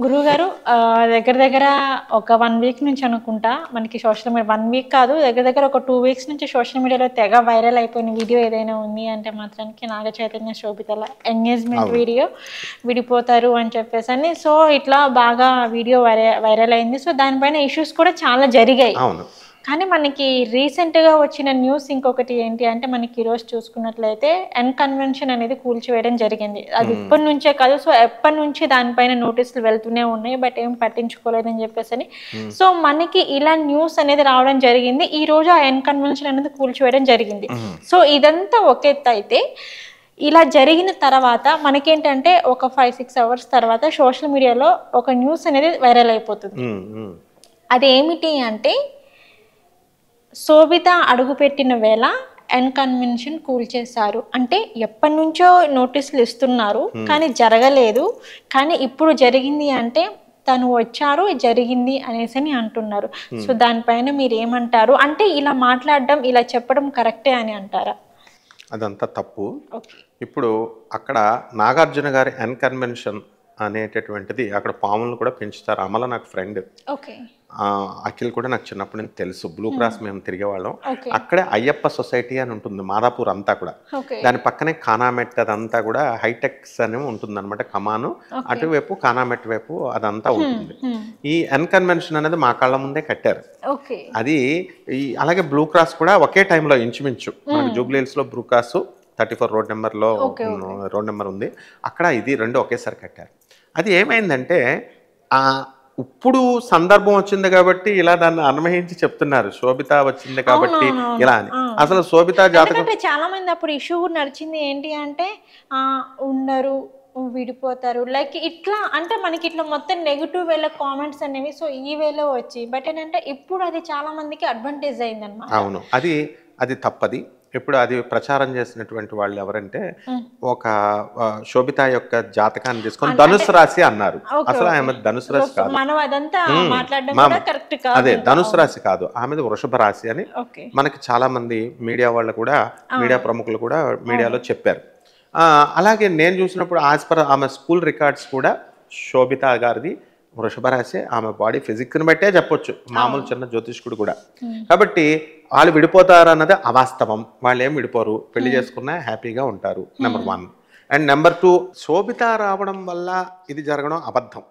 గురువుగారు దగ్గర దగ్గర ఒక 1 వీక్ నుంచి అనుకుంటా మనకి సోషల్ మీడియా 1 వీక్ కాదు దగ్గర దగ్గర ఒక 2 వీక్స్ నుంచి సోషల్ మీడియాలో తెగ వైరల్ అయిపోయిన వీడియో ఏదైనా ఉంది అంటే మాత్రానికి నాగ చైతన్య శోభితల ఎంగేజ్మెంట్ వీడియో విడిపోతారు అని చెప్పేసి సో ఇట్లా బాగా వీడియో వైరల్ అయింది. సో దానిపైన ఇష్యూస్ కూడా చాలా జరిగాయి. కానీ మనకి రీసెంట్గా వచ్చిన న్యూస్ ఇంకొకటి ఏంటి అంటే మనకి ఈరోజు చూసుకున్నట్లయితే ఎన్ కన్వెన్షన్ అనేది కూల్చివేయడం జరిగింది. అది ఇప్పటి నుంచే కాదు, సో ఎప్పటి నుంచి దానిపైన నోటీసులు వెళ్తూనే ఉన్నాయి, బట్ ఏం పట్టించుకోలేదని చెప్పేసి. సో మనకి ఇలా న్యూస్ అనేది రావడం జరిగింది. ఈ రోజు ఆ ఎన్ కన్వెన్షన్ అనేది కూల్చివేయడం జరిగింది. సో ఇదంతా ఒక ఎత్తు అయితే ఇలా జరిగిన తర్వాత మనకేంటంటే ఒక 5-6 అవర్స్ తర్వాత సోషల్ మీడియాలో ఒక న్యూస్ అనేది వైరల్ అయిపోతుంది. అది ఏమిటి అంటే శోభిత అడుగుపెట్టిన వేళ ఎన్ కన్వెన్షన్ కూల్చేశారు అంటే ఎప్పటి నుంచో నోటీసులు ఇస్తున్నారు కానీ జరగలేదు, కానీ ఇప్పుడు జరిగింది అంటే తను వచ్చారు జరిగింది అనేసి అంటున్నారు. సో దానిపైన మీరు ఏమంటారు? అంటే ఇలా మాట్లాడడం ఇలా చెప్పడం కరెక్టే అని అంటారా? అదంతా తప్పు. ఇప్పుడు అక్కడ నాగార్జున గారి ఎన్ కన్వెన్షన్ అనేటటువంటిది అక్కడ పాములను కూడా పెంచుతారు. అమల నాకు ఫ్రెండ్, అఖిల్ కూడా నాకు చిన్నప్పటి నుంచి తెలుసు. బ్లూ క్రాస్ మేము తిరిగేవాళ్ళం. అక్కడే అయ్యప్ప సొసైటీ అని ఉంటుంది మాదాపూర్ అంతా కూడా. దాని పక్కనే కానామెట్ అదంతా కూడా హైటెక్స్ అని ఉంటుంది అనమాట. కమాను అటువైపు కానామెట్ వైపు అదంతా ఉంటుంది. ఈ ఎన్ కన్వెన్షన్ అనేది మా కళ్ళ ముందే కట్టారు. అది అలాగే బ్లూ క్రాస్ కూడా ఒకే టైంలో ఇంచుమించు మనకి జూబ్లీ హిల్స్ లో బ్లూ క్రాస్ 34 రోడ్ నెంబర్లో రోడ్ నెంబర్ ఉంది, అక్కడ ఇది రెండు ఒకేసారి కట్టారు. అది ఏమైందంటే ఇప్పుడు సందర్భం వచ్చింది కాబట్టి ఇలా దాన్ని అన్వయించి చెప్తున్నారు, శోభిత వచ్చింది కాబట్టి ఇలా అని. అసలు శోభిత జాతకం చాలా మంది అప్పుడు ఇష్యూ నడిచింది ఏంటి అంటే ఉండరు విడిపోతారు లైక్ ఇట్లా అంటే మనకి ఇట్లా మొత్తం నెగిటివ్ వేలో కామెంట్స్ అనేవి సో ఈ వేలో వచ్చి బట్ ఏంటంటే ఇప్పుడు అది చాలా మందికి అడ్వాంటేజ్ అయింది అనమాట. అవును, అది తప్పది. ఇప్పుడు అది ప్రచారం చేసినటువంటి వాళ్ళు ఎవరంటే ఒక శోభిత యొక్క జాతకాన్ని తీసుకొని ధనుసు రాశి అన్నారు. అసలు ఆమె ధనుసు రాశి కాదు, అదే ధనుసు రాశి కాదు, ఆమెది వృషభ రాశి అని మనకి చాలా మంది మీడియా వాళ్ళు కూడా మీడియా ప్రముఖులు కూడా మీడియాలో చెప్పారు. అలాగే నేను చూసినప్పుడు యాజ్ పర్ ఆమె స్కూల్ రికార్డ్స్ కూడా శోభిత గారిది వృషభ రాశి, ఆమె బాడీ ఫిజిక్ని బట్టే చెప్పొచ్చు, మామూలు చిన్న జ్యోతిష్కుడు కూడా. కాబట్టి వాళ్ళు విడిపోతారు అన్నది అవాస్తవం. వాళ్ళు ఏం విడిపోరు, పెళ్లి చేసుకున్నా హ్యాపీగా ఉంటారు, నెంబర్ 1. అండ్ నెంబర్ 2, శోభిత రావడం వల్ల ఇది జరగడం అబద్ధం.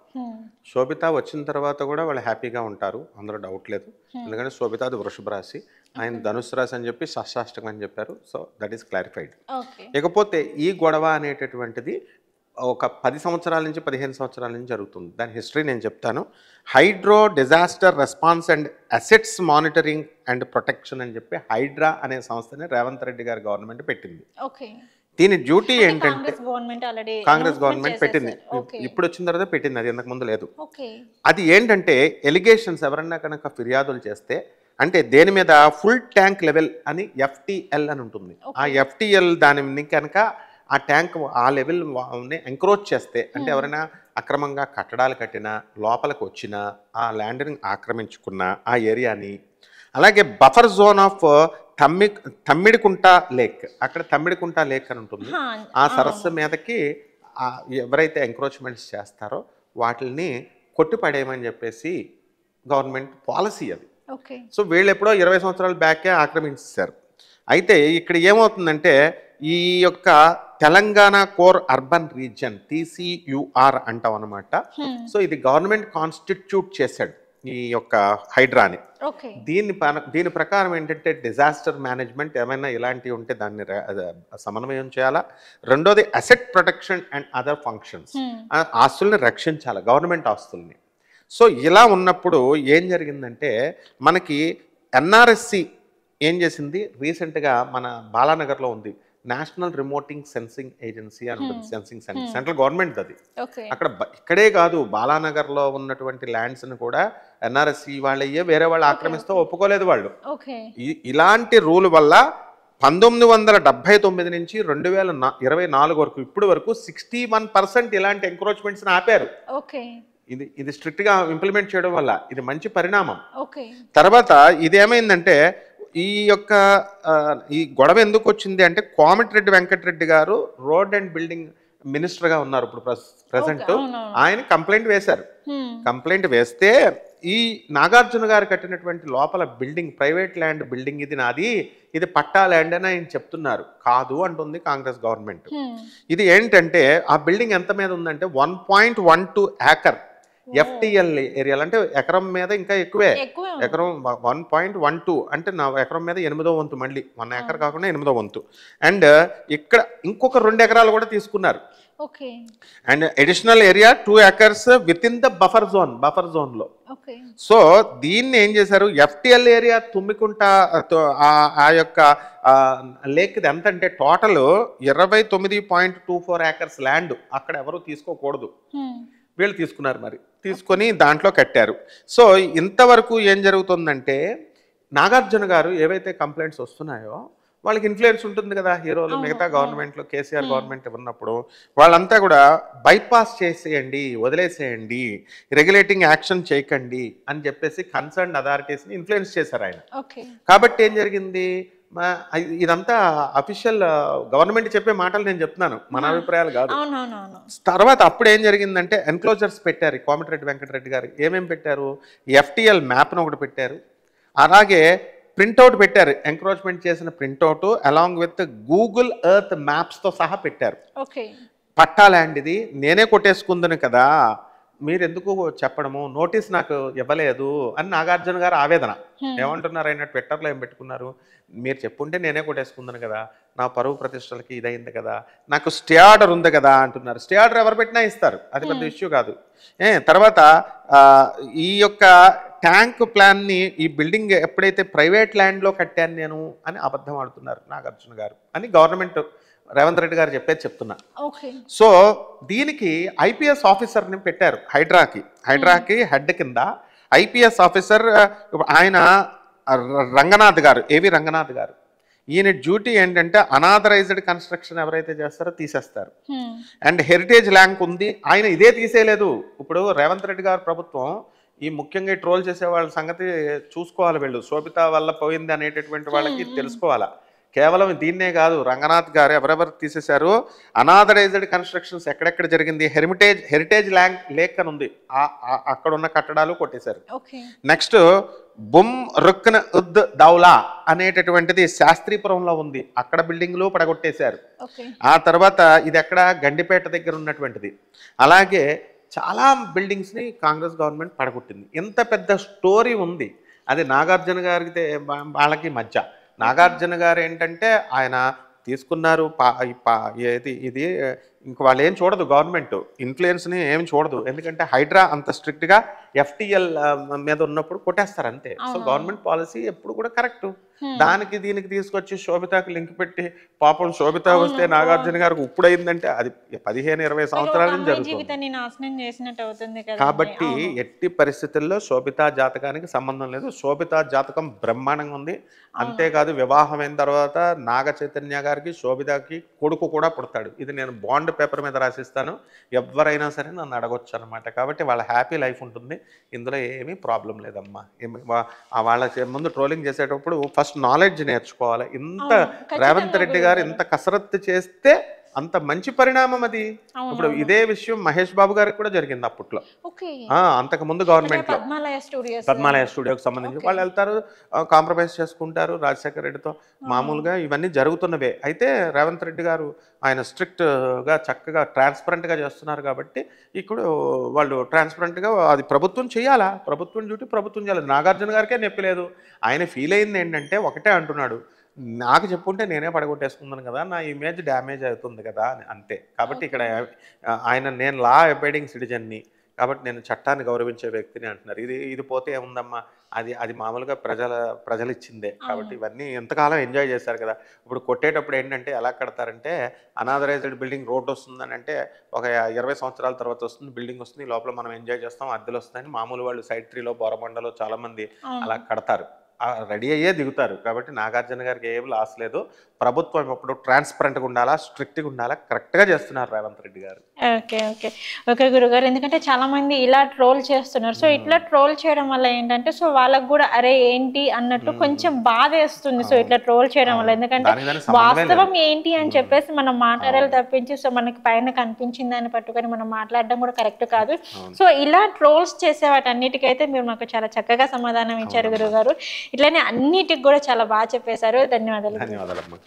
శోభిత వచ్చిన తర్వాత కూడా వాళ్ళు హ్యాపీగా ఉంటారు, అందులో డౌట్ లేదు. ఎందుకంటే శోభిత అది వృషభ రాశి, ఆయన ధనుసు రాశి అని చెప్పి షష్టాష్టకం అని చెప్పారు. So that is clarified. ఇకపోతే ఈ గొడవ అనేటటువంటిది ఒక 10 సంవత్సరాల నుంచి 15 సంవత్సరాల నుంచి జరుగుతుంది. దాని హిస్టరీ నేను చెప్తాను. Hydro disaster response and assets monitoring and protection అని చెప్పి హైడ్రా అనే సంస్థని రేవంత్ రెడ్డి గారి గవర్నమెంట్ పెట్టింది. దీని డ్యూటీ ఏంటంటే కాంగ్రెస్ గవర్నమెంట్ పెట్టింది, ఇప్పుడు వచ్చిన తర్వాత పెట్టింది, అది ఇంతకు ముందు లేదు. అది ఏంటంటే ఎలిగేషన్స్ ఎవరన్నా కనుక ఫిర్యాదులు చేస్తే అంటే దేని మీద ఫుల్ ట్యాంక్ లెవెల్ అని FTL అని ఉంటుంది. ఆ FTL దాని కనుక ఆ ట్యాంక్ ఆ లెవెల్ ఎంక్రోచ్ చేస్తే అంటే ఎవరైనా అక్రమంగా కట్టడాలు కట్టినా లోపలికి వచ్చినా ఆ ల్యాండ్ని ఆక్రమించుకున్న ఆ ఏరియాని, అలాగే buffer zone of Tammidikunta lake, అక్కడ తమ్మిడికుంట లేక్ అని ఉంటుంది, ఆ సరస్సు మీదకి ఎవరైతే ఎంక్రోచ్మెంట్స్ చేస్తారో వాటిని కొట్టిపడేయమని చెప్పేసి గవర్నమెంట్ పాలసీ అది. సో వీళ్ళు ఎప్పుడో 20 సంవత్సరాల బ్యాకే ఆక్రమించారు. అయితే ఇక్కడ ఏమవుతుందంటే ఈ యొక్క Telangana core urban region TCUR అంటాం అనమాట. సో ఇది గవర్నమెంట్ కాన్స్టిట్యూట్ చేశాడు ఈ యొక్క హైడ్రాని. దీని ప్రకారం ఏంటంటే డిజాస్టర్ మేనేజ్మెంట్ ఏమైనా ఇలాంటివి ఉంటే దాన్ని సమన్వయం చేయాలా. రెండోది asset protection and other functions, ఆస్తుల్ని రక్షించాలి, గవర్నమెంట్ ఆస్తుల్ని. సో ఇలా ఉన్నప్పుడు ఏం జరిగిందంటే మనకి NRSC ఏం చేసింది, రీసెంట్గా మన బాలానగర్లో ఉంది నేషనల్ రిమోటింగ్ సెన్సింగ్ ఏజెన్సీ అని ఉంటుంది, సెన్సింగ్ సెంట్రల్ గవర్నమెంట్ అది. అక్కడ ఇక్కడే కాదు బాలానగర్లో ఉన్నటువంటి ల్యాండ్స్ని కూడా NRSC వాళ్ళయ్యే వేరే వాళ్ళు ఆక్రమిస్తూ ఒప్పుకోలేదు వాళ్ళు. ఇలాంటి రూల్ వల్ల 1979 నుంచి 2024 వరకు ఇప్పుడు వరకు 61% ఇలాంటి ఎంక్రోచ్మెంట్స్ని ఆపారు. ఇది స్ట్రిక్ట్ గా ఇంప్లిమెంట్ చేయడం వల్ల ఇది మంచి పరిణామం. తర్వాత ఇదేమైందంటే ఈ యొక్క ఈ గొడవ ఎందుకు వచ్చింది అంటే కోమటిరెడ్డి వెంకటరెడ్డి గారు రోడ్ అండ్ బిల్డింగ్ మినిస్టర్గా ఉన్నారు ఇప్పుడు ప్రెసెంట్. అవునవును. ఆయన కంప్లైంట్ వేశారు. కంప్లైంట్ వేస్తే ఈ నాగార్జున గారు కట్టినటువంటి లోపల బిల్డింగ్, ప్రైవేట్ ల్యాండ్ బిల్డింగ్ ఇది నాది, ఇది పట్టా ల్యాండ్ అని ఆయన చెప్తున్నారు. కాదు అంటుంది కాంగ్రెస్ గవర్నమెంట్. ఇది ఏంటంటే ఆ బిల్డింగ్ ఎంత మీద ఉందంటే 1.12 ఏకర్ ఎఫ్టిఎల్ ఏరియాలు, అంటే ఎకరం మీద ఇంకా ఎక్కువే. ఎకరం 1.12 అంటే నా ఎకరం మీద 8వ వంతు, మళ్ళీ 1 ఏకర్ కాకుండా 8వ వంతు. అండ్ ఇక్కడ ఇంకొక 2 ఎకరాలు కూడా తీసుకున్నారు. And additional area 2 acres with in the buffer zone లో. సో దీన్ని ఏం చేశారు, ఎఫ్టిఎల్ ఏరియా తుమ్మికుంట ఆ యొక్క లేక్ ఎంత అంటే టోటల్ 29.24 ఏకర్స్ ల్యాండ్ అక్కడ ఎవరు తీసుకోకూడదు, వీళ్ళు తీసుకున్నారు. మరి తీసుకొని దాంట్లో కట్టారు. సో ఇంతవరకు ఏం జరుగుతుందంటే నాగార్జున గారు ఏవైతే కంప్లైంట్స్ వస్తున్నాయో వాళ్ళకి ఇన్ఫ్లుయెన్స్ ఉంటుంది కదా హీరోలు, మిగతా గవర్నమెంట్లో కేసీఆర్ గవర్నమెంట్ ఉన్నప్పుడు వాళ్ళంతా కూడా బైపాస్ చేసేయండి, వదిలేసేయండి, రెగ్యులేటింగ్ యాక్షన్ చేయకండి అని చెప్పేసి కన్సర్న్ అథారిటీస్ని ఇన్ఫ్లుయెన్స్ చేశారు ఆయన. కాబట్టి ఏం జరిగింది, ఇదంతా అఫీషియల్ గవర్నమెంట్ చెప్పే మాటలు నేను చెప్తున్నాను, మన అభిప్రాయాలు కాదు. తర్వాత అప్పుడు ఏం జరిగిందంటే ఎన్క్లోజర్స్ పెట్టారు కోమటిరెడ్డి వెంకటరెడ్డి గారు. ఏమేమి పెట్టారు, ఎఫ్టిఎల్ మ్యాప్ను ఒకటి పెట్టారు, అలాగే ప్రింట్అవుట్ పెట్టారు, ఎంక్రోచ్మెంట్ చేసిన printout along with Google Earth మ్యాప్స్తో సహా పెట్టారు. పట్టా ల్యాండ్ ఇది, నేనే కొట్టేసుకుందును కదా, మీరు ఎందుకు చెప్పడము, నోటీస్ నాకు ఇవ్వలేదు అని నాగార్జున గారు ఆవేదన. ఏమంటున్నారు ఆయన ట్విట్టర్లో ఏం పెట్టుకున్నారు, మీరు చెప్పుంటే నేనే కొట్టేసుకుందాను కదా, నా పరువు ప్రతిష్టలకి ఇదైంది కదా, నాకు స్టే ఆర్డర్ ఉంది కదా అంటున్నారు. స్టే ఆర్డర్ ఎవరు పెట్టినా ఇస్తారు, అది పెద్ద ఇష్యూ కాదు. తర్వాత ఈ యొక్క ట్యాంక్ ప్లాన్ని, ఈ బిల్డింగ్ ఎప్పుడైతే ప్రైవేట్ ల్యాండ్లో కట్టాను నేను అని అబద్ధం ఆడుతున్నారు నాగార్జున గారు అని గవర్నమెంట్ రేవంత్ రెడ్డి గారు చెప్తున్నా. సో దీనికి ఐపీఎస్ ఆఫీసర్ని పెట్టారు హైడ్రాకి హెడ్ కింద ఐపీఎస్ ఆఫీసర్ ఆయన రంగనాథ్ గారు, ఏవి రంగనాథ్ గారు. ఈయన డ్యూటీ ఏంటంటే అనాథరైజ్డ్ కన్స్ట్రక్షన్ ఎవరైతే చేస్తారో తీసేస్తారు. అండ్ హెరిటేజ్ ల్యాండ్ ఉంది, ఆయన ఇదే తీసేయలేదు. ఇప్పుడు రేవంత్ రెడ్డి గారు ప్రభుత్వం ఈ ముఖ్యంగా ట్రోల్ చేసే వాళ్ళ సంగతి చూసుకోవాలి, వీళ్ళు శోభిత వల్ల పోయింది అనేటటువంటి వాళ్ళకి తెలుసుకోవాలా. కేవలం దీన్నే కాదు, రంగనాథ్ గారు ఎవరెవరు తీసేశారు, అనాథరైజ్డ్ కన్స్ట్రక్షన్స్ ఎక్కడెక్కడ జరిగింది, హెరిటేజ్ లేక్ అని ఉంది, అక్కడ ఉన్న కట్టడాలు కొట్టేశారు. నెక్స్ట్ బుమ్ రుక్న్ ఉద్ దౌలా అనేటటువంటిది శాస్త్రీపురంలో ఉంది, అక్కడ బిల్డింగ్లు పడగొట్టేశారు. ఆ తర్వాత ఇది ఎక్కడ గండిపేట దగ్గర ఉన్నటువంటిది. అలాగే చాలా బిల్డింగ్స్ని కాంగ్రెస్ గవర్నమెంట్ పడగొట్టింది. ఇంత పెద్ద స్టోరీ ఉంది, అది నాగార్జున గారికి వాళ్ళకి మధ్య. నాగార్జున గారు ఏంటంటే ఆయన తీసుకున్నారు ఇది ఇంక వాళ్ళు ఏం చూడదు, గవర్నమెంట్ ఇన్ఫ్లుయెన్స్ని ఏం చూడదు, ఎందుకంటే హైడ్రా అంత స్ట్రిక్ట్గా ఎఫ్టిఎల్ మీద ఉన్నప్పుడు కొట్టేస్తారు అంతే. సో గవర్నమెంట్ పాలసీ ఎప్పుడు కూడా కరెక్ట్. దానికి దీనికి తీసుకొచ్చి శోభితకు లింక్ పెట్టి పాపం శోభిత వస్తే నాగార్జున గారికి ఇప్పుడు అయిందంటే అది 15-20 సంవత్సరాల నుంచి జరుగుతుంది. కాబట్టి ఎట్టి పరిస్థితుల్లో శోభిత జాతకానికి సంబంధం లేదు. శోభిత జాతకం బ్రహ్మాండంగా ఉంది. అంతేకాదు వివాహం అయిన తర్వాత నాగ చైతన్య గారికి శోభితకి కొడుకు కూడా పుడతాడు. ఇది నేను బాండ్ పేపర్ మీద రాసిస్తాను, ఎవరైనా సరే నన్ను అడగొచ్చు అనమాట. కాబట్టి వాళ్ళ హ్యాపీ లైఫ్ ఉంటుంది, ఇందులో ఏమీ ప్రాబ్లం లేదమ్మా. వాళ్ళ ముందు ట్రోలింగ్ చేసేటప్పుడు ఫస్ట్ నాలెడ్జ్ నేర్చుకోవాలి. ఇంత రేవంత్ రెడ్డి గారు ఇంత కసరత్తు చేస్తే అంత మంచి పరిణామం అది. ఇప్పుడు ఇదే విషయం మహేష్ బాబు గారికి కూడా జరిగింది అప్పట్లో. అంతకు ముందు గవర్నమెంట్ లో పద్మాలయ స్టూడియోకి సంబంధించి వాళ్ళు వెళ్తారు, కాంప్రమైజ్ చేసుకుంటారు రాజశేఖర రెడ్డితో, మామూలుగా ఇవన్నీ జరుగుతున్నవే. అయితే రేవంత్ రెడ్డి గారు ఆయన స్ట్రిక్ట్ గా చక్కగా ట్రాన్స్పరెంట్ గా చేస్తున్నారు కాబట్టి ఇప్పుడు వాళ్ళు ట్రాన్స్పరెంట్ గా అది ప్రభుత్వం చేయాలా, ప్రభుత్వం డ్యూటీ ప్రభుత్వం చేయాలి. నాగార్జున గారికే నొప్పి లేదు. ఆయన ఫీల్ అయింది ఏంటంటే ఒకటే అంటున్నాడు, నాకు చెప్పుంటే నేనే పడగొట్టేసుకున్నాను కదా, నా ఇమేజ్ డ్యామేజ్ అవుతుంది కదా అని, అంతే. కాబట్టి ఇక్కడ ఆయన నేను లా అబైడింగ్ సిటిజన్ని కాబట్టి నేను చట్టాన్ని గౌరవించే వ్యక్తిని అంటున్నారు. ఇది పోతే ఏముందమ్మా, అది మామూలుగా ప్రజలు ఇచ్చిందే. కాబట్టి ఇవన్నీ ఎంతకాలం ఎంజాయ్ చేశారు కదా. ఇప్పుడు కొట్టేటప్పుడు ఏంటంటే ఎలా కడతారంటే అనాథరైజ్డ్ బిల్డింగ్ రోడ్ వస్తుందని అంటే ఒక 20 సంవత్సరాల తర్వాత వస్తుంది, బిల్డింగ్ వస్తుంది, లోపల మనం ఎంజాయ్ చేస్తాం, అద్దెలు వస్తాయని మామూలు వాళ్ళు సైడ్ 3లో బోరబండలో చాలా మంది అలా కడతారు. రెడీ అయ్యే దిగుతారు. కాబట్టి నాగార్జున గారికి ఏం లాస్ లేదు. ప్రభుత్వం ఎప్పుడు ట్రాన్స్పరెంట్గా ఉండాలా, స్ట్రిక్ట్గా ఉండాలా, కరెక్ట్గా చేస్తున్నారు రేవంత్ రెడ్డి గారు. ఓకే ఓకే ఓకే గురుగారు, ఎందుకంటే చాలా మంది ఇలా ట్రోల్ చేస్తున్నారు. సో ఇట్లా ట్రోల్ చేయడం వల్ల ఏంటంటే సో వాళ్ళకు కూడా అరే ఏంటి అన్నట్టు కొంచెం బాధ వేస్తుంది. సో ఇట్లా ట్రోల్ చేయడం వల్ల, ఎందుకంటే వాస్తవం ఏంటి అని చెప్పేసి మనం మాట్లాడాలి తప్పించి సో మనకి పైన కనిపించింది దాన్ని పట్టుకొని మనం మాట్లాడడం కూడా కరెక్ట్ కాదు. సో ఇలా ట్రోల్స్ చేసే వాటన్నిటికైతే మీరు మాకు చాలా చక్కగా సమాధానం ఇచ్చారు గురుగారు. ఇట్లానే అన్నిటికి కూడా చాలా బాగా చెప్పేశారు. ధన్యవాదాలు. ధన్యవాదాలు.